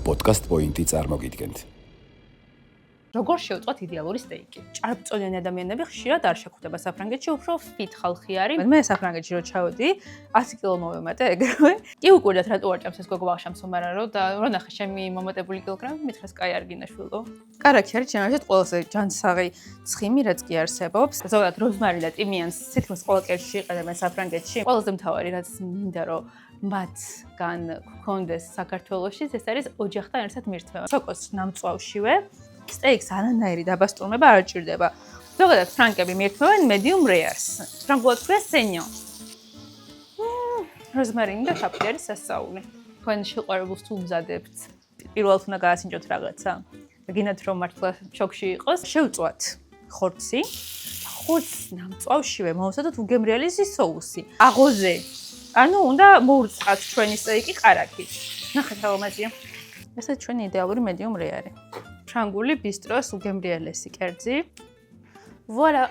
პოდკასტ პოინტი წარმოგიდგენთ. როგორ შევწყვათ იდეალური სტეიკი? ჭარბწონიანი ადამიანები ხშირად არ შეხვდება საფრანგეთში, უფრო ფით ხალხი არის. მე საფრანგეთში რო ჩავედი, 100 კილო მოვემატე ეგრევე. კი უკვირდათ რატო არ ჭამს ეს გოგო ბავშვს უმარა და რო ნახე ჩემი მომატებული კილოგრამი, მითხრეს კაი არ გინდა შვილო. კარაქი არის ჩემთვის ყველაზე ჯანსაღი ცხიმი, რაც კი არსებობს. ზოგადად როზმარი და ტიმიანს თითქმის ყველა კერძში იყენებენ საფრანგეთში. ყველაზე მთავარი რაც მინდა რომ მათგან გქონდეს საქართველოში, ეს არის ოჯახთან ერთად მირთმევა. სოკოს ნამწვავშივე სტეიქს არანაირი დაბასტურმება არ ჭირდება. ზოგადად ფრანკები მირთმევენ medium rares. ფრანგულად ქვია saignant. როზმარინი და შაფი არის სასაული. თქვენ შეყვარებულს თუ მზადებთ, პირველად უნდა გაასინჯოთ რაღაცა. და გინდათ რომ მართლა შოქში იყოს, შევწვათ ხორცი. ხორცს ნამწვავშივე მოვსადოთ უგემრიელი სოუსი. აღოზე. ანუ უნდა მოურწყათ ჩვენი სტეიკი ყარაქით. ნახეთ რა ლამაზია. ესე ჩვენი იდეალური medium rare. ფრანგული ბისტროს უგემრიელესი კერძი. Voilà.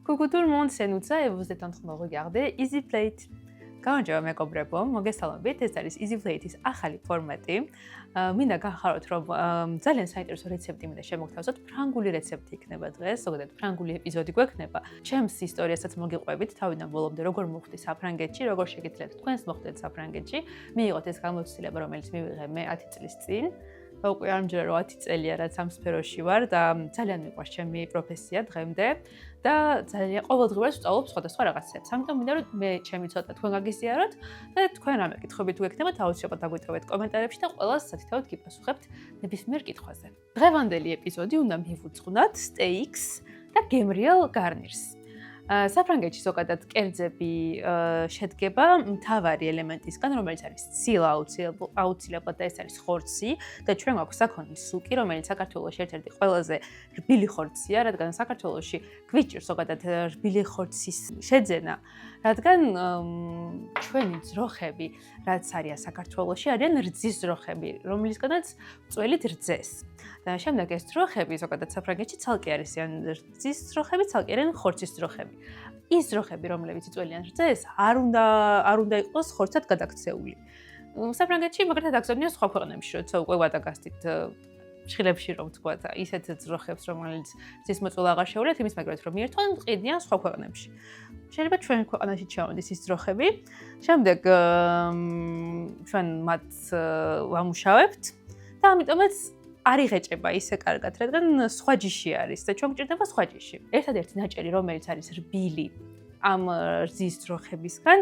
Coucou tout le monde, c'est Nutsa et vous êtes en train de regarder Easy Plate. გამარჯობა მეგობრებო, მოგესალმებით, ეს არის Easy Plate-ის ახალი ფორმატი. მინდა გახაროთ, რომ ძალიან საინტერესო რეცეპტი მინდა შემოგთავაზოთ. ფრანგული რეცეპტი იქნება დღეს, ზოგადად ფრანგული ეპიზოდი გვექნება. ჩემს ისტორიასაც მოგიყვებით თავიდან ბოლომდე, როგორ მოხდი საფრანგეთში, როგორ შეგიძლიათ თქვენს მოხდეთ საფრანგეთში. მიიღოთ ეს გამოცდილება, რომელიც მივიღე მე 10 წლის წინ. უკვე არ მჯერა რომ 10 წელია რაც ამ სფეროში ვარ და ძალიან მიყვარს ჩემი პროფესია დღემდე და ძალიან ყოველდღიურად ვსწავლობ სხვადასხვა რაღაცებს. ამიტომ მინდა რომ მე ჩემი ცოტა თქვენ გაგიზიაროთ და თქვენ რამე კითხვები თუ გექნებათ, აუცილებლად დაგვიტოვეთ კომენტარებში და ყველას სათითაოდ გიპასუხებთ ნებისმიერ კითხვაზე. დღევანდელი ეპიზოდი უნდა მივუძღვნათ სტეიქს და გემრიელ გარნირს. საფრანგეთში ზოგადად კერძები შედგება მთავარი ელემენტისგან, რომელიც არის ცილა აუცილებლად და ეს არის ხორცი და ჩვენ გვაქვს საქონლის სუკი, რომელიც საქართველოში ერთ-ერთი ყველაზე რბილი ხორცია, რადგან საქართველოში გვიჭირს ზოგადად რბილი ხორცის შეძენა, რადგან ჩვენი ძროხები, რაც არის საქართველოში, არიან რძის ძროხები, რომლისგანაც წველით რძეს. და შემდეგ ეს ძროხები ზოგადად საფრანგეთში ცალკე არიან რძის ძროხები, ცალკე არიან ხორცის ძროხები. ის ძროხები, რომლებიც იწველიან რძეს, არ უნდა იყოს ხორცად გადაქცეული. საფრანგეთში მაგალითად აგზავნიან სხვა ქვეყნებში, როცა უკვე ვადაგასტით შხილებში რომ თქვა და ისეთ ძროხებს, რომელიც რძის მოწვევა აღარ შეუძლიათ, იმის მაგალითად რომ მიერთვან, ყიდიან სხვა ქვეყნებში. შეიძლება ჩვენ ქვეყანაში ჩავარდეს ის ძროხები. შემდეგ ჩვენ მათ ვამუშავებთ და ამიტომაც არ იღეჭება ისე კარგად, რადგან სხვა ჯიში არის და ჩვენ გვჭირდება სხვა ჯიში. ერთადერთი ნაჭერი, რომელიც არის რბილი ამ რძის ძროხებისგან,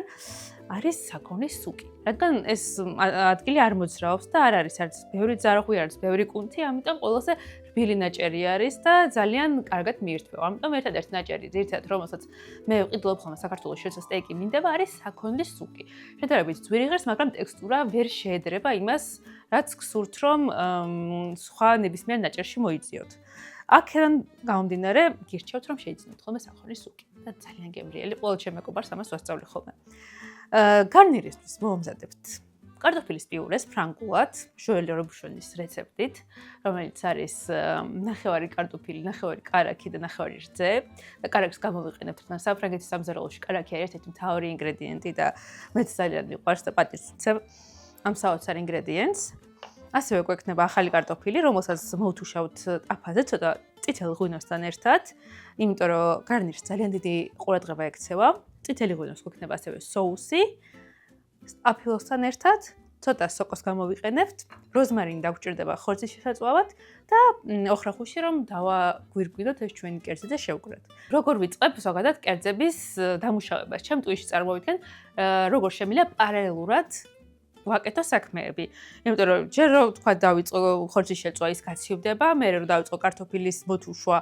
არის საქონლის სუკი. რადგან ეს ადგილი არ მოძრაობს და არ არის არც ბევრი ძარღვი, არც ბევრი კუნთი, ამიტომ ყველაზე რბილი ნაჭერი არის და ძალიან კარგად მიირთმევა. ამიტომ ერთადერთი ნაჭერი, ძირითადად რომელსაც მე ვყიდულობ ხოლმე საქართველოში, როცა სტეიკი მინდება, არის საქონლის სუკი. შედარებით ძვირი ღირს, მაგრამ ტექსტურა ვერ შეედრება იმას, რაც გსურთ რომ სხვა ნებისმიერ ნაჭერში მოიძიოთ. აქედან გამომდინარე, გირჩევთ რომ შეიძინოთ ხოლმე საქონლის სუკი და ძალიან გემრიელი, ყოველ ჩემ მეგობარს ამას ვასწავლი ხოლმე. გარნირისთვის მოვამზადებთ კარტოფილის პიურეს ფრანგულად, ჟოელი რობუშონის რეცეპტით, რომელიც არის ნახევარი კარტოფილი, ნახევარი კარაქი და ნახევარი რძე. და კარაქს გამოვიყენებთ, რადგან საფრანგეთის სამზარეულოში კარაქი არის ერთ-ერთი მთავარი ინგრედიენტი და მეც ძალიან მიყვარს და პატივს ვცემ ამ საოცარ ინგრედიენტს. ასევე გვექნება ახალი კარტოფილი, რომელსაც მოვთუშავთ ტაფაზე ცოტა წითელ ღვინოსთან ერთად, იმიტომ რომ გარნირს ძალიან დიდი ყურადღება ექცევა. წითელი ღვინოს გვექნება ასევე სოუსი, აფილოსთან ერთად, ცოტა სოკოს გამოვიყენებთ, როზმარინი დაგვჭირდება ხორცის შესაძლებლად და ოხრახუში რომ დავაგვირგვინოთ ეს ჩვენი კერძი და შევკრათ. როგორ ვიწყებ ზოგადად კერძების დამუშავებას? ჩემ ტვინში წარმოვიდგენ, როგორ შემიძლია პარალელურად ვაკეთო საქმეები. იმიტომ რომ ჯერ რომ თქვა დავიწყო ხორცის შეწვა, ის გაცივდება, მერე რომ დავიწყო კარტოფილის მოთუშვა,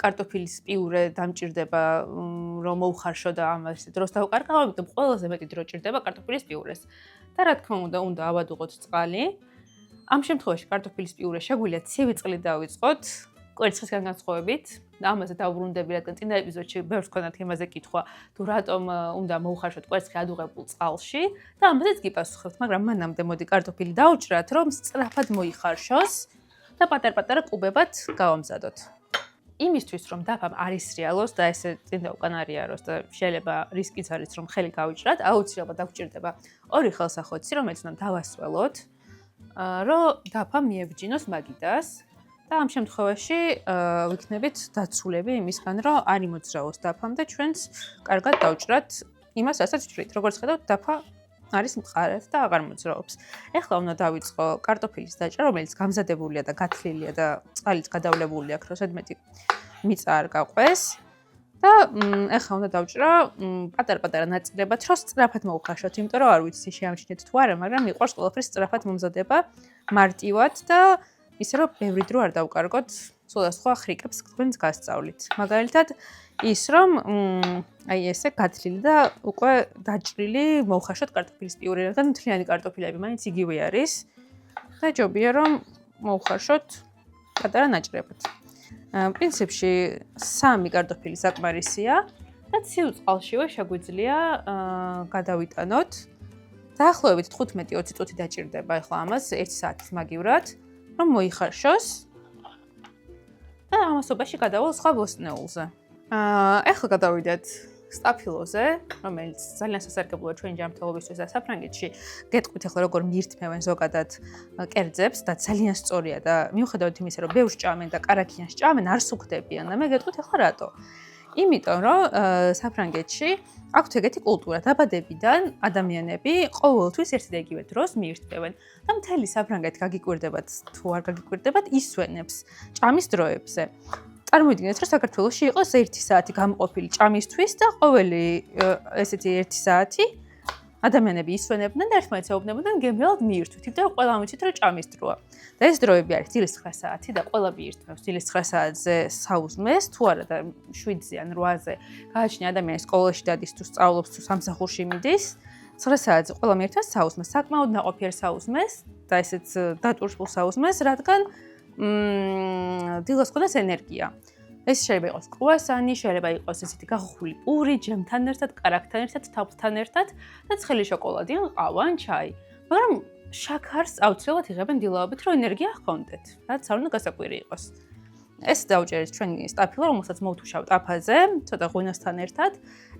კარტოფილის პიურე დამჭირდება, რომ მოუხარშო და ამას დროს დავყარყავ, ამიტომ ყველაზე მეტი დრო ჭირდება კარტოფილის პიურეს. და რა თქმა უნდა ავადუღოთ წყალი. ამ შემთხვევაში კარტოფილის პიურე შეგვიძლია ცივი წყლით დავიწყოთ, კვერცხისგან განსხვავებით. ამაზე დავბრუნდები, რადგან წინა ეპიზოდში ბევრს ჰქონდათ იმაზე კითხვა, თუ რატომ უნდა მოუხარშოთ კვერცხი ადუღებულ წყალში და ამაზეც გიპასუხებთ, მაგრამ მანამდე მოდი კარტოფილი დავჭრათ, რომ სწრაფად მოიხარშოს და პატარ-პატარა კუბებად გავამზადოთ. იმისთვის, რომ დაფამ არ ისრიალოს და ესე წინდა უკან არ იაროს და შეიძლება რისკიც არის, რომ ხელი გავიჭრათ, აუცილებლად დაგვჭირდება ორი ხელსახოცი, რომელიც უნდა დავასველოთ, რომ დაფა მიებჯინოს მაგიდას. და ამ შემთხვევაში ვიქნებით დაცულები იმისგან, რომ არ იმოძრაოს დაფამ და ჩვენც კარგად დავჭრათ იმას, რასაც ვჭრით. როგორც ხედავთ, დაფა არის მყარად და აღარ მოძრაობს. ეხლა უნდა დავიწყო კარტოფილის დაჭრა, რომელიც გამზადებულია და გათლილია და წყალიც გადავლებული აქვს, რომ ზედმეტი მიწა არ გაყვეს. და ეხლა უნდა დავჭრა პატარ-პატარა ნაწილებად, რომ სწრაფად მოუხარშოთ, იმიტომ რომ არ ვიცი შეამჩნიეთ თუ არა, მაგრამ მიყვარს ყველაფერი სწრაფად მომზადება, მარტივად და ისე რომ ბევრი დრო არ დავკარგოთ სხვადასხვა ხრიკებს თქვენს გასწავლით. მაგალითად, ის რომ აი ესე გათლილი და უკვე დაჭრილი მოუხარშოთ კარტოფილის პიურე, რადგან მთლიანი კარტოფილები მაინც იგივე არის და ჯობია რომ მოუხარშოთ პატარა ნაჭრებად. პრინციპში 3 კარტოფილი საკმარისია და ცივ წყალშივე შეგვიძლია გადავიტანოთ. დაახლოებით 15-20 წუთი დაჭირდება ახლა ამას 1 საათის მაგივრად, რომ მოიხარშოს და ამასობაში გადავალ სხვა ბოსტნეულზე. ეხლა გადავიდეთ სტაფილოზე, რომელიც ძალიან სასარგებლოა ჩვენი ჯანმრთელობისთვის და საფრანგეთში გეტყვით ახლა როგორ მიირთმევენ ზოგადად კერძებს და ძალიან სწორია და მიუხედავად იმისა, რომ ბევრს ჭამენ და კარაქიანს ჭამენ, არ სუქდებიან და მე გეტყვით ახლა რატო. იმიტომ რომ საფრანგეთში აქვთ ეგეთი კულტურა, დაბადებიდან ადამიანები ყოველთვის ერთი და იგივე დროს მიირთმევენ და მთელი საფრანგეთი გაგიკვირდებათ თუ არ გაგიკვირდებათ ისვენებს ჭამის დროებზე. წარმოვიდგინეთ, რომ საქართველოში იყოს 1 საათი გამოყოფილი ჭამისთვის და ყოველი ესეთი 1 საათი ადამიანები ისვენებდნენ და ერთმანეთს ეუბნებოდნენ გემრიელად მიირთვით, იმიტომ რომ ყველა ამიცით, რომ ჭამის დროა. და ეს დროები არის დილის 9 საათი და ყველა მიირთმევს დილის 9 საათზე საუზმეს, თუ არა და 7-ზე ან 8-ზე გააჩნია ადამიანი სკოლაში დადის თუ სწავლობს თუ სამსახურში მიდის, 9 საათზე ყველა მიირთმევს საუზმეს, საკმაოდ ნაყოფიერ საუზმეს და ესეც დატვირთულ საუზმეს, რადგან დილას ყავს ენერგია. ეს შეიძლება იყოს კრუასანი, შეიძლება იყოს ესეთი გახუხული პური, ჯემთან ერთად, კარაქთან ერთად, თაფლთან ერთად და ცხელი შოკოლადი, ან ყავა, ან ჩაი. მაგრამ შაქარს აუცილებლად იღებენ დილაობით, რომ ენერგია ჰქონდეთ, რაც არ უნდა გასაკვირი იყოს. ეს დავჭერეთ ჩვენი სტაფილო, რომელსაც მოვთუშავ ტაფაზე, ცოტა ღვინოსთან ერთად.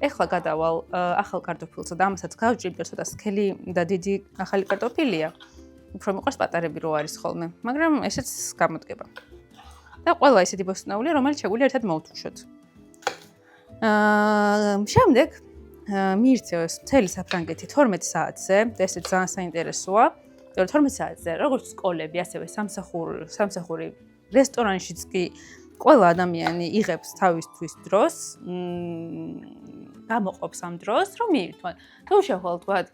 ეხლა გადავალ ახალ კარტოფილსა და ამასაც გავჭრით, ცოტა სქელი და დიდი ახალი კარტოფილია. უფრო მიყვარს პატარები რო არის ხოლმე, მაგრამ ესეც გამოდგება. და ყველა ისეთი ბოსტნეულია, რომელიც შეგვიძლია ერთად მოვთუშოთ. შემდეგ მიირთმევს მთელი საფრანგეთი 12 საათზე, და ესეც ძალიან საინტერესოა. 12 საათზე, როგორც სკოლები, ასევე სამსახური რესტორანშიც კი ყველა ადამიანი იღებს თავისთვის დროს, გამოყოფს ამ დროს, რომ მიირთმონ. თუ შევხვალ თქვათ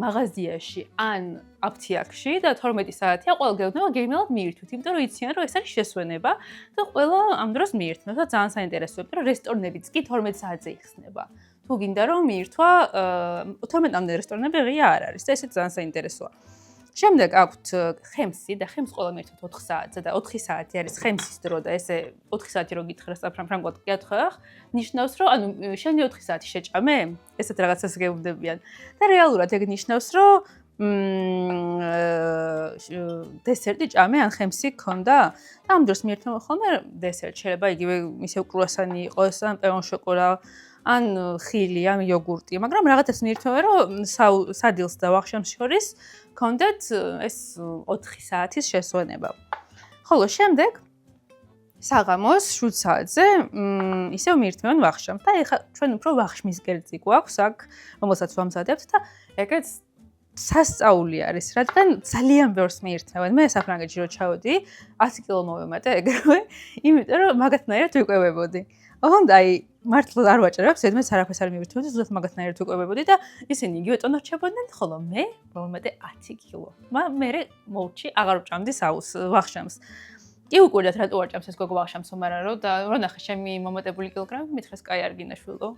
მაღაზიაში ან აფთიაქში და 12 საათია, ყველა გეუბნება გემრიელად მიირთვით, იმიტომ რომ იციან, რომ ეს არის შესვენება და ყველა ამ დროს მიირთმევს და ძალიან საინტერესოა, რომ რესტორნებიც კი 12 საათზე იხსნება. თუ გინდა რომ მიირთვა 12-მდე რესტორნები ღია არ არის და ესეც ძალიან საინტერესოა. შემდეგ აქვთ ხემსი და ხემს ყველა მიირთვით 4 საათზე და 4 საათი არის ხემსის დრო და ესე 4 საათი რო გითხრა საფრანგულად გეთხოვ, ნიშნავს რომ ანუ შენი 4 საათი შეჭამე? ესეთ რაღაცას გეუბნებიან. და რეალურად ეგ ნიშნავს რომ დესერტი ჭამე ან ხემსი გქონდა? და ამ დროს მიირთმევ ხოლმე დესერტ შეიძლება იგივე ისევ კრუასანი იყოს ან პეონ შოკოლა ან ხილი ან იოგურტი, მაგრამ რაღაცას მიირთმევ რომ სადილს და ვახშამს შორის გქონდეთ ეს 4 საათის შესვენება. ხოლო შემდეგ საღამოს 7 საათზე ისევ მიირთმევენ ვახშამს და ეხლა ჩვენ უფრო ვახშმის კერძი გვაქვს აქ, რომელსაც ვამზადებთ და ეგეც სასწაული არის, რადგან ძალიან ბევრს მიირთმევენ. მე საფრანგეთში რო ჩავედი, 100 კილო მოვემატე ეგრევე, იმიტომ რომ მაგათნაირად ვიკვებებოდი. ოღონდ აი მართლა არ ვაჭრებ, ზედმეტ არაფერს არ მივირთმევდი, ზუსტად მაგათნაირად ვიკვებებოდი და ისინი იგივე ტონად რჩებოდნენ, ხოლო მე მოვემატე 10 კილო. მე მოვჭი აღარ ვჭამდი ვახშამს. კი უკვირდათ რატო არ ჭამს ეს გოგო ვახშამს, მაგრამ რო ნახე ჩემი მომატებული კილოგრამი, მითხრეს კაი არ გინდა შვილო.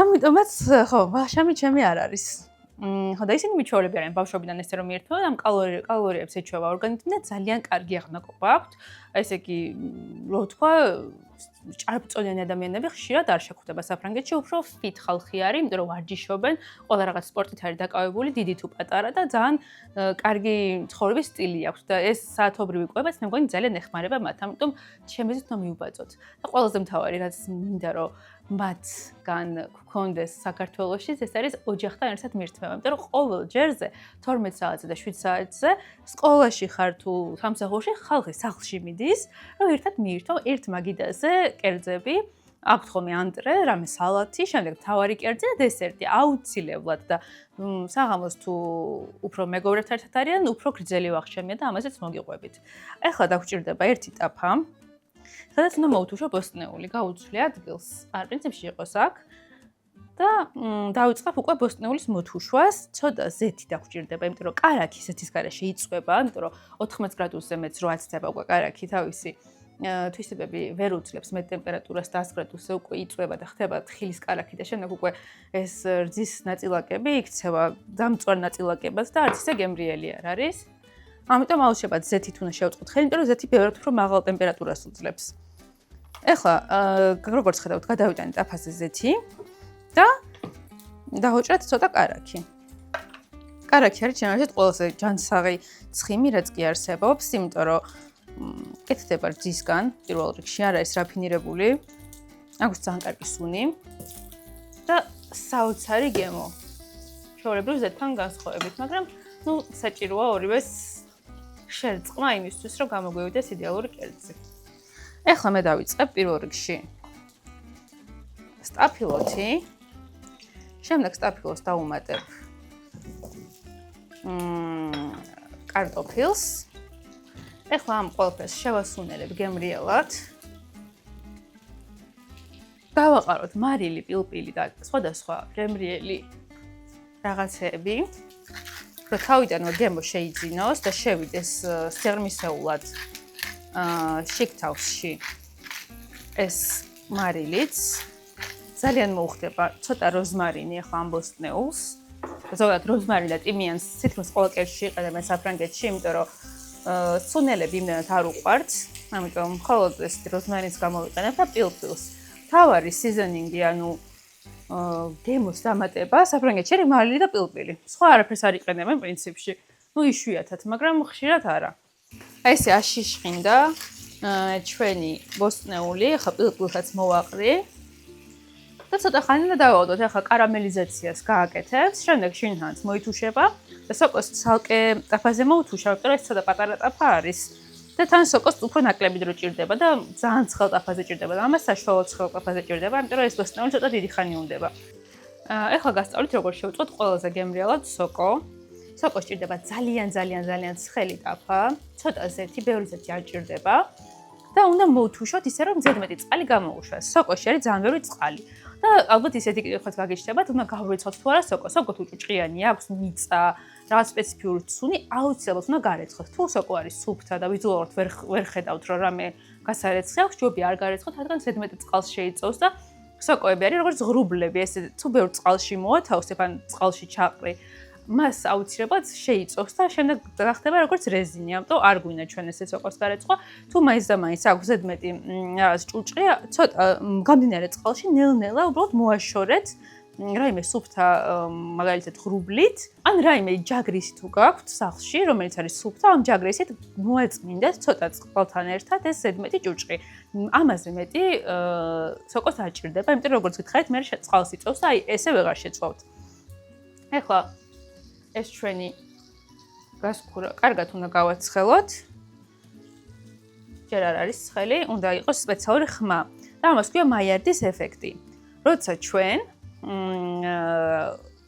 ამიტომაც ხო, ვახშამი ჩემი არ არის. ხო და ისინი მიჩვეულები არიან ბავშვობიდან ესე რომ მიირთმევენ, ამ კალორიებს ეჩვევა ორგანიზმი და ძალიან კარგი აღნაგობა აქვთ. ესე იგი, რო ვთქვა, ჭარბწონიანი ადამიანები ხშირად არ შეხვდება საფრანგეთში, უფრო fit ხალხი არის, იმიტომ რომ ვარჯიშობენ, ყველა რაღაც სპორტით არის დაკავებული, დიდი თუ პატარა და ძალიან კარგი ცხოვრების სტილი აქვთ და ეს საათობრივი კვებაც მე მგონი ძალიან ეხმარება მათ, ამიტომ ჩემი აზრით რომ მიუბაძოთ. და ყველაზე მთავარი რაც მინდა რომ მათგან გქონდეს საქართველოში, ეს არის ოჯახთან ერთად მირთმევა, იმიტომ რომ ყოველ ჯერზე 12 საათზე და 7 საათზე სკოლაში ხარ თუ სამსახურში, ხალხი სახლში მიდის, რომ ერთად მიირთო ერთ მაგიდაზე კერძები, აქვთ ხოლმე ანტრე, რამე სალათი, შემდეგ მთავარი კერძი და დესერტი აუცილებლად და საღამოს თუ უფრო მეგობრებთან ერთად არიან, უფრო გრძელი ვახშემია და ამაზეც მოგიყვებით. ეხლა დაგვჭირდება ერთი ტაფა. სადაც უნდა მოვთუშო ბოსტნეული, გაუცვლი ადგილს. პრინციპში იყოს აქ. და დავიწყებ უკვე ბოსტნეულის მოთუშვას, ცოტა ზეთი დაგვჭირდება, იმიტომ რომ კარაქი ზეთის გარეშე იწვება, იმიტომ რომ 14 გრადუსზე მეც რო აცდება უკვე კარაქი თავისი თვისებები ვერ უძლებს მეტ ტემპერატურას და 100 გრადუსზე უკვე იწვება და ხდება თხილის კარაქი და შემდეგ უკვე ეს რძის ნაწილაკები იქცევა დამწვარ ნაწილაკებას და არც ისე გემრიელი არ არის. ამიტომ აუცილებლად ზეთით უნდა შევწყოთ ხელი, იმიტომ რომ ზეთი ბევრად უფრო მაღალ ტემპერატურას უძლებს. ეხლა როგორც ხედავთ, გადავიტანე ტაფაზე ზეთი და დავუჭრეთ ცოტა კარაქი. კარაქი არის ჩემთვის ყველაზე ჯანსაღი ცხიმი, რაც კი არსებობს, იმიტომ რომ კეთდება რძისგან, პირველ რიგში არ არის რაფინირებული. აქვს ძალიან კარგი სუნი და საოცარი გემო. ჩვეულებრივ ზეთთან განსხვავებით, მაგრამ საჭიროა ორივეს შერწყმა იმისთვის, რომ გამოგვივიდეს იდეალური კერძი. ეხლა მე დავიწყებ პირველ რიგში სტაფილოთი. შემდეგ სტაფილოს დავუმატებ კარტოფილს. ეხლა ამ ყველაფერს შევასუნერებ გემრიელად. დავაყაროთ მარილი, პილპილი და სხვადასხვა გემრიელი რაღაცეები. რომ თავიდანვე გემო შეიძინოს და შევიდეს სიღრმისეულად შიგთავსში ეს მარილიც. ძალიან მოუხდება ცოტა როზმარინი ახლა ამ ბოსტნეულს. ზოგადად როზმარინი და ტიმიანს თითქმის ყველა კერძში იყენებენ საფრანგეთში, იმიტომ რომ სუნელები იმდენად არ უყვართ, ამიტომ მხოლოდ ეს როზმარინს გამოვიყენებ და პილპილს. თავარი სიზონინგი, ანუ გემოს დამატება საფრანგეთში არის მარილი და პილპილი. სხვა არაფერს არ იყენებენ პრინციპში. იშვიათად, მაგრამ ხშირად არა. აი ესე აშიშყინდა ჩვენი ბოსტნეული, ახლა პილპილსაც მოვაყრი. და ცოტა ხანი უნდა დავაოდოთ, ახლა კარამელიზაციას გააკეთებთ, შემდეგ შინჰანს მოითუშება და სოკოს ცალკე ტაფაზე მოუთუშავ, იმიტომ რომ ეს ცოტა პატარა ტაფა არის. და თან სოკოს უფრო ნაკლები დრო ჭირდება და ძალიან ცხელ ტაფაზე ჭირდება და ამას საშუალო ცხელ ტაფაზე ჭირდება, იმიტომ რომ ეს ბოსტნეული ცოტა დიდი ხანი უნდება. ეხლა გასწავლით როგორ შევწყვეტ ყველაზე გემრიელად სოკო. სოკოს ჭირდება ძალიან ცხელი ტაფა, ცოტა ზეთი, ბევრი ზეთი არ ჭირდება და უნდა მოუთუშოთ ისე რომ ზედმეტი წყალი გამოუშვას. სოკოში არის ძალიან ბევრი წყალი. და ალბათ ისეთი კითხვაც გაგიჩნდებათ, უნდა გავრეცხოთ თუ არა სოკო. სოკო თუ ჭუჭყიანია, აქვს მიწა, რაღაც სპეციფიური ცუნი, აუცილებლად უნდა გარეცხოთ. თუ სოკო არის სუფთა და ვიზუალურად ვერ ხედავთ, რომ რამე გასარეცხი აქვს, ჯობია არ გარეცხოთ, რადგან ზედმეტი წყალს შეიწოვს და სოკოები არის როგორც ღრუბლები, ესე თუ ბევრ წყალში მოათავსებ ან წყალში ჩაყრი, მას აუცილებლად შეიწოვს და შემდეგ გახდება როგორც რეზინი, ამიტომ არ გვინდა ჩვენ ესე სოკოს გარეცხვა. თუ მაინც და მაინც აქვს ზედმეტი რაღაც ჭუჭყი, ცოტა გამდინარე წყალში ნელ-ნელა უბრალოდ მოაშორეთ რაიმე სუფთა მაგალითად ღრუბლით, ან რაიმე ჯაგრისი თუ გაქვთ სახლში, რომელიც არის სუფთა, ამ ჯაგრისით მოაწმინდეთ ცოტა წყალთან ერთად ეს ზედმეტი ჭუჭყი. ამაზე მეტი სოკოს არ ჭირდება, იმიტომ რომ როგორც გითხარით, მე წყალს იწოვს და აი ესე ვეღარ შეწვავთ. ეხლა ეს ჩვენი გასკურა კარგად უნდა გავაცხელოთ. ჯერ არ არის ცხელი, უნდა იყოს სპეციალური ხმა. და ამას ქვია მაიარდის ეფექტი. როცა ჩვენ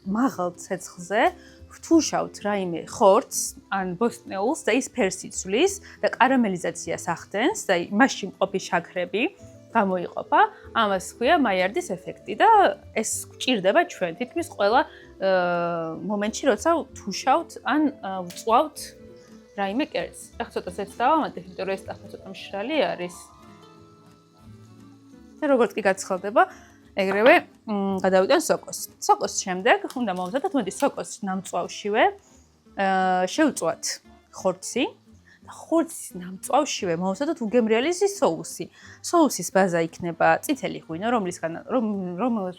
მაღალ ცეცხლზე ვთუშავთ რაიმე ხორცს ან ბოსტნეულს და ის ფერს იცვლის და კარამელიზაციას ახდენს და მასში მყოფი შაქრები გამოიყოფა, ამას ქვია მაიარდის ეფექტი და ეს გვჭირდება ჩვენ თითქმის ყველა მომენტში, როცა ვთუშავთ ან ვწვავთ რაიმე კერძს. ახლა ცოტა ზეთს დავამატებ, იმიტომ რომ ეს ტაფა ცოტა მშრალი არის. და როგორც კი გაცხელდება, ეგრევე გადავიტან სოკოს. სოკოს შემდეგ უნდა მოვზადოთ მოდი სოკოს ნამწვავშივე შევწვათ ხორცი და ხორცის ნამწვავშივე მოვზადოთ უგემრიელი სოუსი. სოუსის ბაზა იქნება წითელი ღვინო,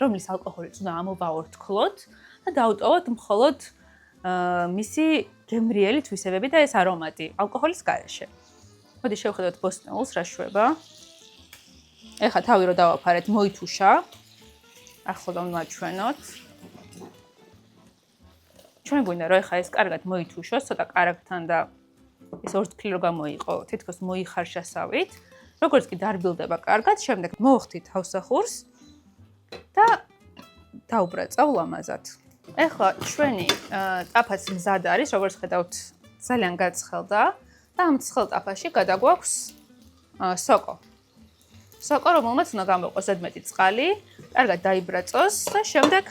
რომლის ალკოჰოლიც უნდა ამოვაორთქლოთ და დავტოვოთ მხოლოდ მისი გემრიელი თვისებები და ეს არომატი ალკოჰოლის გარეშე. მოდი შევხედოთ ბოსტნეულს რა შვება. ეხლა თავი რო დავაფარეთ, მოითუშა. ახლა დავმაჩვენოთ. ჩვენ გვინდა რომ ეხლა ეს კარგად მოითუშოს, ცოტა კარგთან და ეს ორთქლი რო გამოიყო, თითქოს მოიხარშასავით. როგორც კი დარბილდება კარგად, შემდეგ მოვხდით თავსახურს და დაუბრაწავ ლამაზად. ეხლა ჩვენი ტაფაც მზად არის, როგორც ხედავთ, ძალიან გაცხელდა და ამ ცხელ ტაფაში გადაგვაქვს სოკო. სოკო, რომელმაც უნდა გამოყოს ზედმეტი წყალი, კარგად დაიბრაწოს და შემდეგ,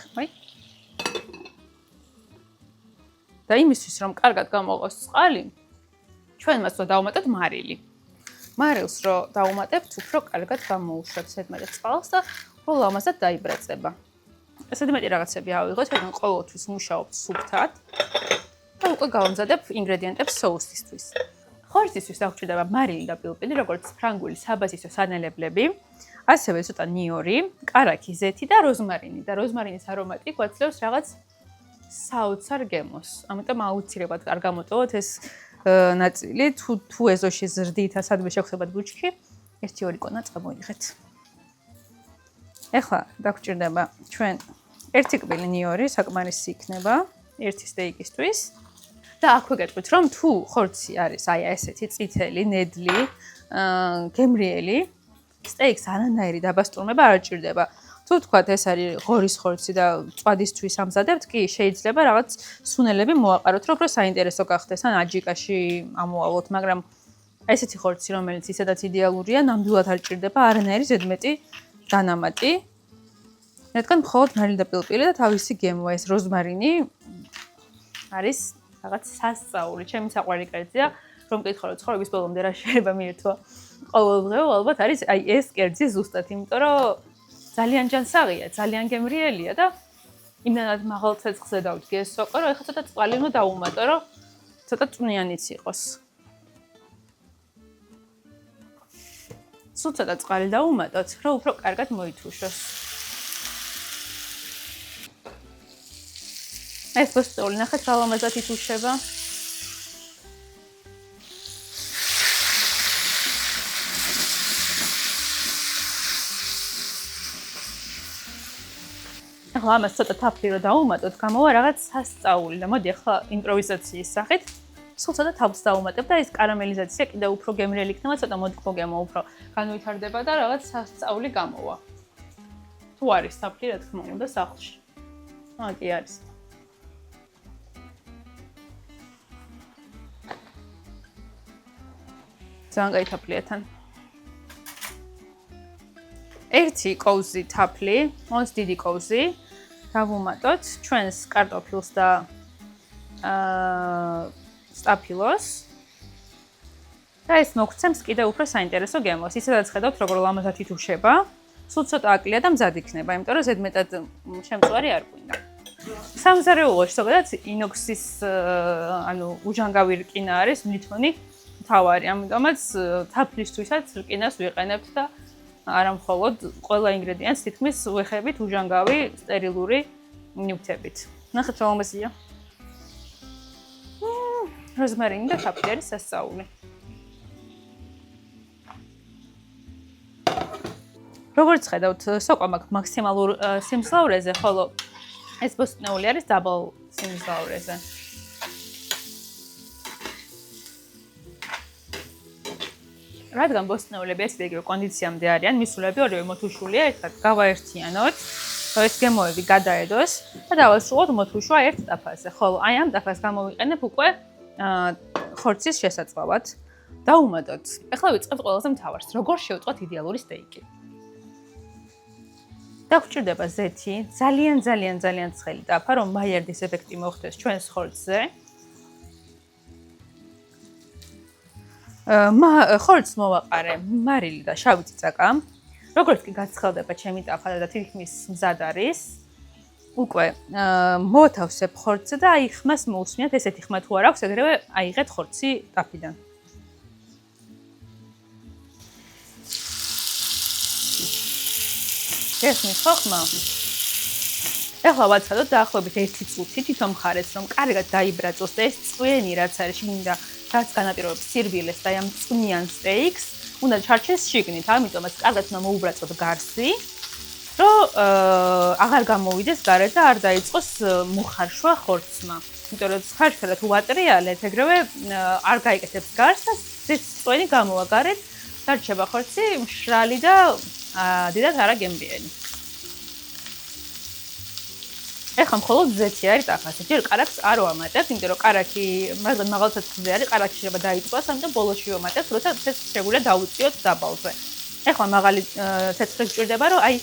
და იმისთვის, რომ კარგად გამოყოს წყალი, ჩვენ მას უნდა დავუმატოთ მარილი. მარილს რო დავუმატებთ, უფრო კარგად გამოუშვებს ზედმეტ წყალს და უფრო ლამაზად დაიბრაწება. ესეთმეტი რაღაცები ავიღოთ, რადგან ყოველთვის მუშაობთ სუფთად და უკვე გავამზადებ ინგრედიენტებს соусისთვის. ხორცისთვის დაგვჭირდება მარილი და პილპილი, როგორც ფრანგული საბაზისო სანელებლები, ასევე ცოტა ნიორი, კარაქი, ზეთი და როზმარინი. და როზმარინის არომატი გვაძლევს რაღაც საოცარ გემოს. ამიტომ აუცილებლად არ გამოტოვოთ ეს ნაწილი, თუ ეზოში ზრდით, სადმე შეგხვდებათ ბუჩქი, 1-2 კონა წამოიღეთ. ეხლა დაგვჭირდება ჩვენ 1 კბილი ნიორი, საკმარისი იქნება 1 სტეიკისთვის. და აქვე გეტყვით, რომ თუ ხორცი არის აი ესეთი წითელი, ნედლი, გემრიელი, სტეიკს არანაირი დაბასტურმება არ ჭირდება. თუ თქვათ ეს არის ღორის ხორცი და წვადისთვის ამზადებთ, კი შეიძლება რაღაც სუნელები მოაყაროთ, რომ უფრო საინტერესო გახდეს, ან აჯიკაში ამოავლოთ, მაგრამ ესეთი ხორცი, რომელიც ისედაც იდეალურია, ნამდვილად არ ჭირდება არანაირი ზედმეტი დანამატი. რადგან მხოლოდ მარილი და პილპილი და თავისი გემოა, ეს როზმარინი არის რაღაც სასწაული. ჩემი საყვარელი კერძია, რომ მკითხო რომ ცხოვრების ბოლომდე რა შეიძლება მიირთვა ყოველდღიო, ალბათ არის აი ეს კერძი ზუსტად, იმიტომ რომ ძალიან ჯანსაღია, ძალიან გემრიელია და იმდანად მაღალ ცეცხლზე დავდგე ეს სოკო, რომ ეხლა ცოტა წყალი უნდა დავუმატო, რომ ცოტა წვნიანიც იყოს. სულ ცოტა წყალი დავუმატოთ, რომ უფრო კარგად მოითუშოს. ეს ბოსტნეული ნახეთ რა ლამაზად ითუშება. ახლა ამას ცოტა თაფლი რო დავუმატოთ, გამოვა რაღაც სასწაული და მოდი ახლა იმპროვიზაციის სახით სულ ცოტა თაფლს დავუმატებ და ეს კარამელიზაცია კიდევ უფრო გემრიელი იქნება, ცოტა მოდკო გემო უფრო განვითარდება და რაღაც სასწაული გამოვა. თუ არის თაფლი, რა თქმა უნდა, სახლში. კი არის. ძალიან კაი თაფლია თან. 1 კოვზი თაფლი, მოც დიდი კოვზი. დავუმატოთ ჩვენს კარტოფილს და სტაფილოს. და ეს მოგცემს კიდევ უფრო საინტერესო გემოს. ისედაც ხედავთ, როგორ ლამაზად ითუშება. სულ ცოტა აკლია და მზად იქნება, იმიტომ რომ ზედმეტად შემწვარი არ გვინდა. სამზარეულოში ზოგადად ინოქსის ანუ უჟანგავი რკინა არის ლითონი თავარი. ამიტომაც თაფლისთვისაც რკინას ვიყენებთ და არა მხოლოდ ყველა ინგრედიენტს თითქმის ვეხებით უჟანგავი სტერილური ნივთებით. ნახეთ რა ლამაზია. როზმარინი და თაფლი არის სასწაული. როგორც ხედავთ, სოკო მაქვს მაქსიმალურ სიმძლავრეზე, ხოლო ეს ბოსტნეული არის დაბალ სიმძლავრეზე. რადგან ბოსტნეულები ესე იგივე კონდიციამდე არიან, მისულები ორივე მოთუშულია, ერთად გავაერთიანოთ, რომ ეს გემოები გადაედოს და დავასრულოთ მოთუშვა ერთ ტაფაზე. ხოლო აი ამ ტაფას გამოვიყენებ უკვე ხორცის შესაწყავად. დავუმატოთ. ახლა ვიწყებთ ყველაზე მთავარს, როგორ შევწყვათ იდეალური სტეიკი. დაგვჭირდება ზეთი, ძალიან ცხელი ტაფა, რომ მაიარდის ეფექტი მოხდეს ჩვენს ხორცზე. ხორცს მოვაყარე მარილი და შავი წიწაკა. როგორც კი გაცხელდება ჩემი ტაფა და თითქმის მზად არის, უკვე მოვათავსებ ხორცზე და აი ხმას მოусმინათ, ესეთი ხმა თუ არ აქვს, ეგრევე აიღეთ ხორცი ტაფიდან. გესმის ხო ხმა? ეხლა ვაცხადოთ დაახლოებით 1 წუთი თვითონ მხარეს, რომ კარგად დაიბრაწოს და ეს წვენი რაც არის შიგნიდან, რაც განაპირობებს სირბილეს და ამ წვნიან სტეიქს, უნდა ჩარჩეს შიგნით, ამიტომაც კარგად უნდა მოუბრაწოთ გარსი, რომ აღარ გამოვიდეს გარეთ და არ დაიწყოს მოხარშვა ხორცმა. იმიტომ რომ ხარშვა თუ ვატრიალეთ, ეგრევე არ გაიკეთებს გარსს და ეს წვენი გამოვა გარეთ, დარჩება ხორცი მშრალი და დიდად არა გემრიელი. ეხლა მხოლოდ ზეთი არის ტაფაზე. ჯერ კარაქს არ ვამატებ, იმიტომ რომ კარაქი მაგრამ მაღალ ცეცხლზე არის, კარაქი შეიძლება დაიწვას, ამიტომ ბოლოში ვამატებ, როცა ცეცხლი შეგვიძლია დავუწიოთ დაბალზე. ეხლა მაღალი ცეცხლი გჭირდება, რომ აი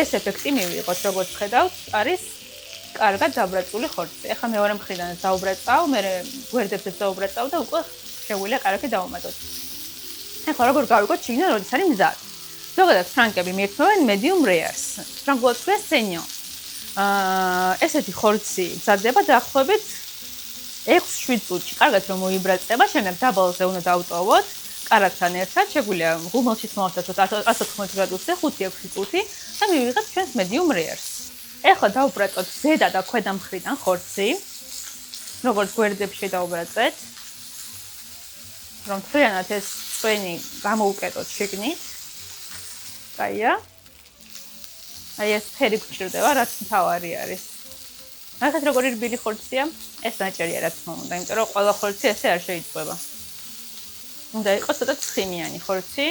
ეს ეფექტი მივიღოთ, როგორც ხედავთ, არის კარგად დაბრაწული ხორცი. ეხლა მეორე მხრიდანაც დაუბრაწავ, მე გვერდებზეც დაუბრაწავ და უკვე შეგვიძლია კარაქი დავამატოთ. ეხლა როგორ გავიგოთ შიგნიდან როდის არის მზად? ზოგადად ფრანკები მიირთმევენ medium rares. ფრანგულად ქვია saignant. ესეთი ხორცი მზადდება დაახლოებით 6-7 წუთში. კარგად რომ მოიბრაწება, შემდეგ დაბალზე უნდა დავტოვოთ. კარაქთან ერთად შეგვიძლია ღუმელშიც მოვასწროთ 180 გრადუსზე 5-6 წუთი და მივიღეთ ჩვენს medium rares. ეხლა დავუბრაწოთ ზედა და ქვედა მხრიდან ხორცი. როგორც გვერდებში დავუბრაწეთ. რომ მთლიანად ეს წვენი გამოუკეტოთ შიგნით. აია. აი ეს ფერი გვჭირდება, რაც მთავარი არის. ახლა როგორი რბილი ხორცია? ეს ნაჭერია რა თქმა უნდა, იმიტომ რომ ყველა ხორცი ესე არ შეიძლება. უნდა იყოს ცოტა ცხიმიანი ხორცი,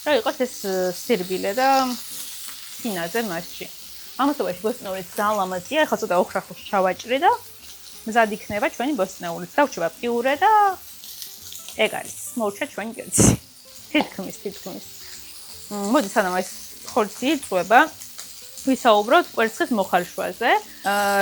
რომ იყოს ეს სირბილე და სინაზე მასში. ამასობაში ბოსტნეულიც ძალიან ლამაზია, ახლა ცოტა ოხრახულში ჩავაჭრი და მზად იქნება ჩვენი ბოსტნეულიც. დავრჩება პიურე და ეგ არის. მოუჩა ჩვენი კერძი. თითქმის. მოდი სანამ ეს ხორცი იწვება, ვისაუბროთ კვერცხის მოხარშვაზე.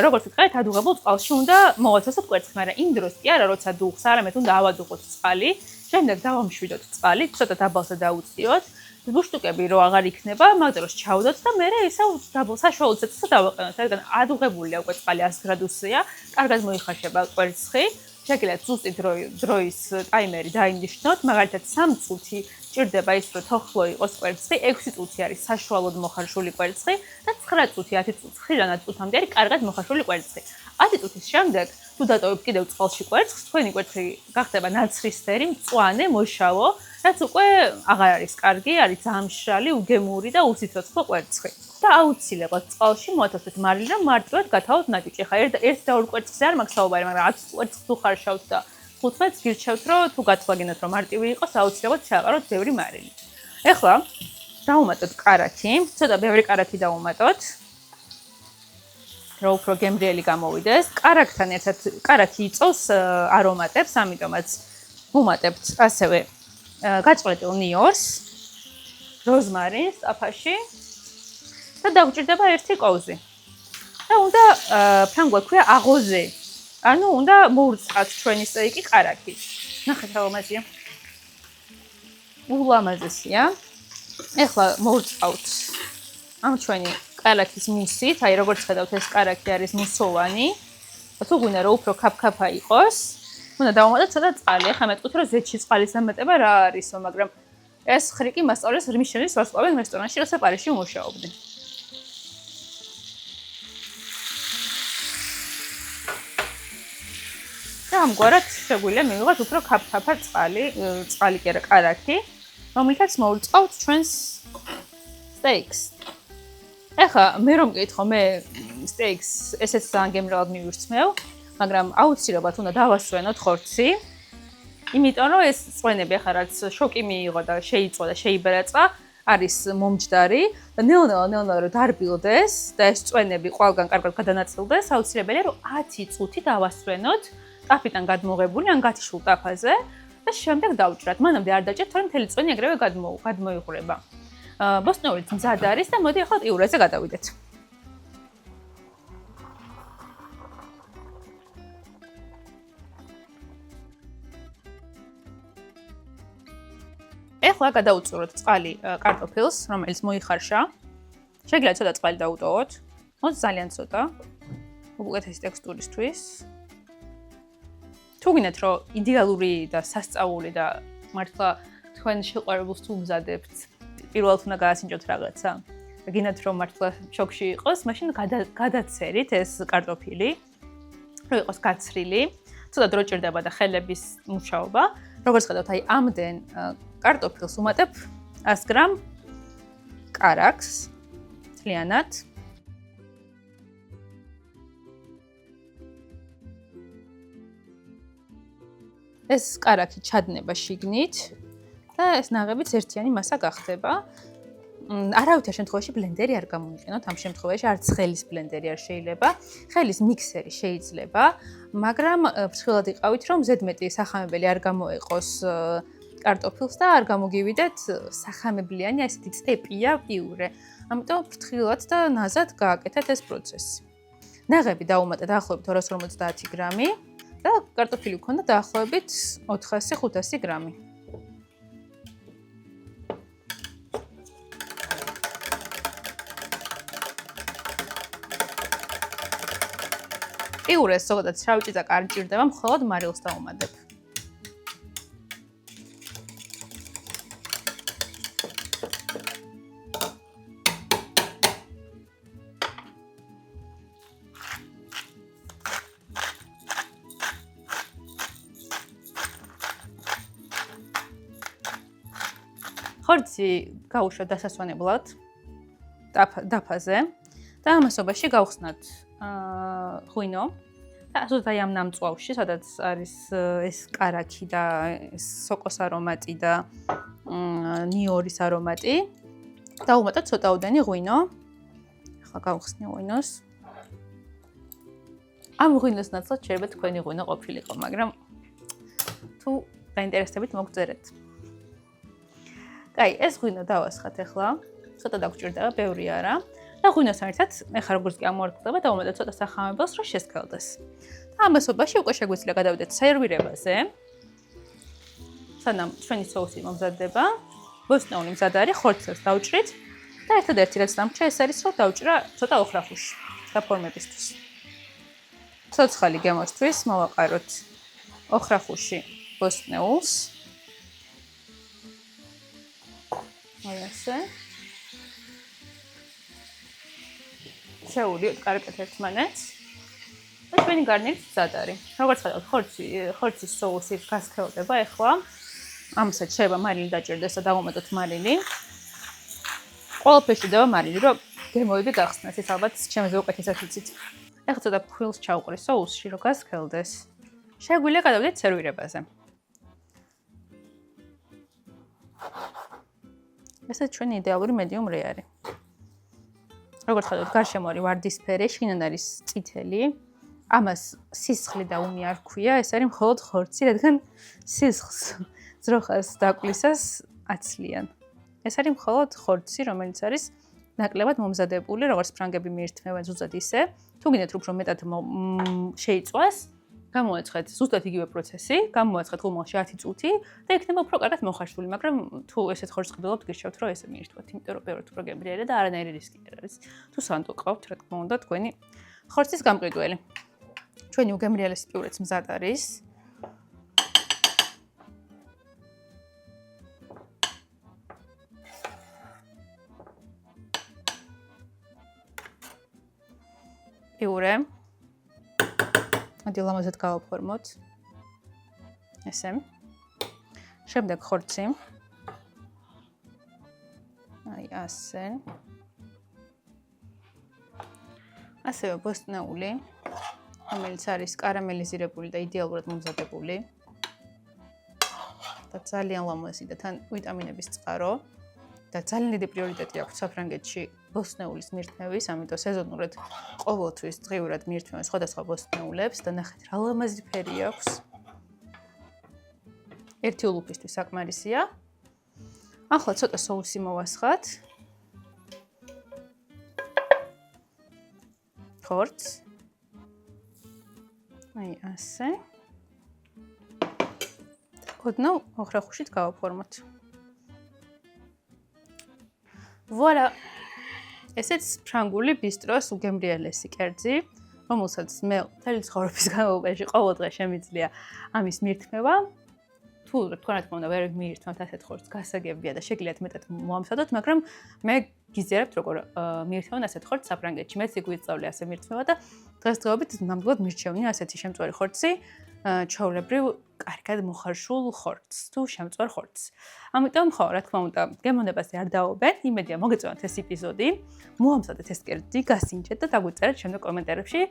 როგორც ვიტყვით, ადუღებულ წყალში უნდა მოვაცასოთ კვერცხი, მაგრამ იმ დროს კი არა, როცა დუღს, არამედ უნდა ავადუღოთ წყალი. შემდეგ დავამშვიდოთ წყალი, ცოტა დაბალზე დავუწიოთ. ბუშტუკები რო აღარ იქნება, მაგდროს ჩავდოთ და მე ისევ დაბალ საშუალო ცეცხლზე დავაყენოთ. რადგან ადუღებულია უკვე წყალი 100 გრადუსია, კარგად მოიხარშება კვერცხი. შეგიძლიათ ზუსტი დროის ტაიმერი დაინიშნოთ, მაგალითად 3 წუთი ჭირდება ის, რომ თოხლო იყოს კვერცხი, 6 წუთი არის საშუალოდ მოხარშული კვერცხი და 9 წუთი, 10 წუთი, 9 წუთამდე არის კარგად მოხარშული კვერცხი. 10 წუთის შემდეგ, თუ დატოვებთ კიდევ წყალში კვერცხს, თქვენი კვერცხი გახდება ნაცრისფერი, მწვანე, მოშავო, რაც უკვე აღარ არის კარგი, არის ძალიან მშრალი, უგემური და უსიცოცხლო კვერცხი. და აუცილებლად წყალში მოათავსეთ მარილი, რომ მარტივად გათავოთ ნაჭუჭი. ხა ერთ და ორ კვერცხზე არ მაქვს საუბარი, მაგრამ 10 კვერცხს უხარშავთ და 15-ს გირჩევთ, რომ თუ გათვალინოთ, რომ მარტივი იყოს, აუცილებლად ჩააყაროთ ბევრი მარილი. ეხლა დავუმატოთ კარაქი, ცოტა ბევრი კარაქი დავუმატოთ. რომ უფრო გემრიელი გამოვიდეს. კარაქთან ერთად კარაქი იწვევს არომატებს, ამიტომაც ვუმატებთ ასევე გაწყვეტილ ნიორს, როზმარინს ტაფაში და დაგვჭირდება 1 კოვზი. და უნდა ფრანგულად ქვია აღოზე. ანუ უნდა მოურწყათ ჩვენი სტეიკი კარაქით. ნახეთ რა ლამაზია. ულამაზესია. ეხლა მოურწყავთ ამ ჩვენი კარაქის მუსით, აი როგორც ხედავთ ეს კარაქი არის მუსოვანი. თუ გვინდა რომ უფრო ქაფქაფა იყოს, უნდა დავამატოთ ცოტა წყალი. ახლა მეტყვით რომ ზეთში წყალის დამატება რა არისო, მაგრამ ეს ხრიკი მასწავლეს მიშელის ვარსკვლავენ რესტორანში, როცა პარიზში ვმუშაობდი. და ამგვარად შეგვიძლია მივიღოთ უფრო ქაფქაფა წყალი კი არა კარაქი, რომელთაც მოურწყავთ ჩვენს სტეიქს. ეხლა მე რომ მკითხო, მე სტეიქს ესეც ძალიან გემრიელად მივირთმევ, მაგრამ აუცილებლად უნდა დავასვენოთ ხორცი, იმიტომ რომ ეს წვენები ახლა რაც შოკი მიიღო და შეიწვა და შეიბრაწყა, არის მომჯდარი და ნელ-ნელა რომ დარბილდეს და ეს წვენები ყველგან კარგად გადანაწილდეს, აუცილებელია რომ 10 წუთი დავასვენოთ ტაფიდან გადმოღებული ან გათიშულ ტაფაზე და შემდეგ დავჭრათ. მანამდე არ დაჭერთ, თორემ მთელი წვენი ეგრევე გადმოიღვრება. ბოსტნეულიც მზად არის და მოდი ახლა პიურეზე გადავიდეთ. ეხლა გადავუწუროთ წყალი კარტოფილს, რომელიც მოიხარშა. შეგიძლიათ ცოტა წყალი დაუტოვოთ. მოც ძალიან ცოტა. უკეთესი ტექსტურისთვის. თუ გინდათ რომ იდეალური და სასწაული და მართლა თქვენ შეყვარებულს თუ მზადებთ, პირველად უნდა გაასინჯოთ რაღაცა. და გინდათ რომ მართლა შოქში იყოს, მაშინ გადაცერით ეს კარტოფილი, რომ იყოს გაცრილი. ცოტა დრო ჭირდება და ხელების მუშაობა. როგორც ხედავთ, აი ამდენ კარტოფილს უმატებ 100 გრამ კარაქს მთლიანად. ეს კარაქი ჩადნება შიგნით და ეს ნაღებიც ერთიანი მასა გახდება. არავითარ შემთხვევაში ბლენდერი არ გამოიყენოთ, ამ შემთხვევაში არც ხელის ბლენდერი არ შეიძლება. ხელის მიქსერი შეიძლება, მაგრამ ფრთხილად იყავით, რომ ზედმეტი სახამებელი არ გამოეყოს კარტოფილს და არ გამოგივიდეთ სახამებლიანი ესეთი წეპია პიურე. ამიტომ ფრთხილად და ნაზად გააკეთეთ ეს პროცესი. ნაღები დავუმატე დაახლოებით 250 გრამი და კარტოფილი გვქონდა დაახლოებით 400-500 გრამი. პიურეს ზოგადად შავჭიძაკ არ ჭირდება, მხოლოდ მარილს დავუმატებ. ხორცი გავუშვათ დასასვენებლად დაფაზე და ამასობაში გავხსნათ ღვინო და ზუსტად ამ ნამწვავში, სადაც არის ეს კარაქი და სოკოს არომატი და ნიორის არომატი. დავუმატოთ ცოტაოდენი ღვინო. ახლა გავხსნი ღვინოს. ამ ღვინოს ნაცვლად შეიძლება თქვენი ღვინო ყოფილიყო, მაგრამ თუ დაინტერესდებით მოგწერეთ. კაი, ეს ღვინო დავასხათ ახლა. ცოტა დაგჭირდება, ბევრი არა. და ღვინოსთან ერთად, ეხლა როგორც კი ამოარგდება, დავუმატეთ ცოტა სახამებელს, რომ შესქელდეს. და ამასობაში უკვე შეგვიძლია გადავიდეთ სერვირებაზე. სანამ ჩვენი соуსი მომზადდება, ბოსტნეული მზად არის, ხორცს დავჭრით და ერთადერთი რაც დამრჩა ეს არის, რომ დავჭრა ცოტა ოხრახუში გაფორმებისთვის. ცოცხალი გემოსთვის მოვაყაროთ ოხრახუში ბოსტნეულს. აი ასე. შევუდიოთ კარგად ერთმანეთს. და ჩვენი გარნიერი მზად არის. როგორც ხედავთ, ხორცის соуსი გასქელდება ახლა. ამასაც შეიძლება მარილი დაჭირდეს და დავუმატოთ მარილი. ყველაფერში შედება მარილი, რომ გემოები გახსნას. ეს ალბათ ჩემზე უკეთესად იცით. ახლა ცოტა ფქვილს ჩავყრი соуსში, რომ გასქელდეს. შეგვიძლია გადავიდეთ სერვირებაზე. ესე ჩვენი იდეალური medium rare არის. როგორც ხედავთ, გარშემო არის ვარდისფერი, შიგნიდან არის წითელი. ამას სისხლი და უმი არ ქვია, ეს არის მხოლოდ ხორცი, რადგან სისხლს ძროხას დაკვლისას აცლიან. ეს არის მხოლოდ ხორცი, რომელიც არის ნაკლებად მომზადებული, როგორც ფრანგები მიირთმევენ ზუსტად ისე. თუ გინდათ უფრო მეტად შეიწვას, გამოაცხეთ ზუსტად იგივე პროცესი, გამოაცხეთ ხუმალში 10 წუთი და იქნება უფრო კარგად მოხარშული, მაგრამ თუ ესეთ ხორცს ყიდულობთ, გირჩევთ, რომ ესე მიირთვათ, იმიტომ რომ ბევრად უფრო გემრიელია და არანაირი რისკი არ არის. თუ სანდო ყავთ, რა თქმა უნდა, თქვენი ხორცის გამყიდველი. ჩვენი უგემრიელესი პიურეც მზად არის. პიურე. მოდი ლამაზად გავაფორმოთ. ესე. შემდეგ ხორცი. აი ასე. ასევე ბოსტნეული, რომელიც არის კარამელიზირებული და იდეალურად მომზადებული. და ძალიან ლამაზი და თან ვიტამინების წყარო. და ძალიან დიდი პრიორიტეტი აქვს საფრანგეთში ბოსტნეულის მირთმევის, ამიტომ სეზონურად ყოველთვის დღიურად მირთმევენ სხვადასხვა ბოსტნეულებს და ნახეთ რა ლამაზი ფერი აქვს. ერთი ულუფისთვის საკმარისია. ახლა ცოტა соуსი მოვასხათ. ხორცს. აი ასე. ოდნავ ოხრახუშით გავაფორმოთ. Voilà. ესეც ფრანგული ბისტროს უგემრიელესი კერძი, რომელსაც მე მთელი ცხოვრების განმავლობაში ყოველდღე შემიძლია ამის მირთმევა. თუ რა თქმა უნდა ვერ მიირთმევთ ასეთ ხორცს, გასაგებია და შეგიძლიათ მეტად მოამზადოთ, მაგრამ მე გიზიარებთ როგორ მიირთმევან ასეთ ხორცს საფრანგეთში. მეც იქ ვისწავლე ასე მირთმევა და დღესდღეობით ნამდვილად მირჩევნია ასეთი შემწვარი ხორცი, ჩვეულებრივ კარგად მოხარშულ ხორცს თუ შემწვარ ხორცს. ამიტომ ხო, რა თქმა უნდა, გემოვნებაზე არ დაობენ, იმედია მოგეწონათ ეს ეპიზოდი, მოამზადეთ ეს კერძი, გასინჯეთ და დაგვიწერეთ შემდეგ კომენტარებში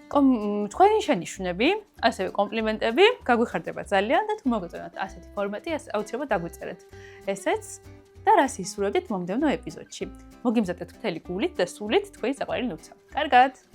თქვენი შენიშვნები, ასევე კომპლიმენტები, გაგვიხარდება ძალიან და თუ მოგეწონათ ასეთი ფორმატი, აუცილებლად დაგვიწერეთ ესეც და რას ისურვებდით მომდევნო ეპიზოდში. მოგიმზადეთ მთელი გულით და სულით თქვენი საყვარელი ნუცა. კარგად!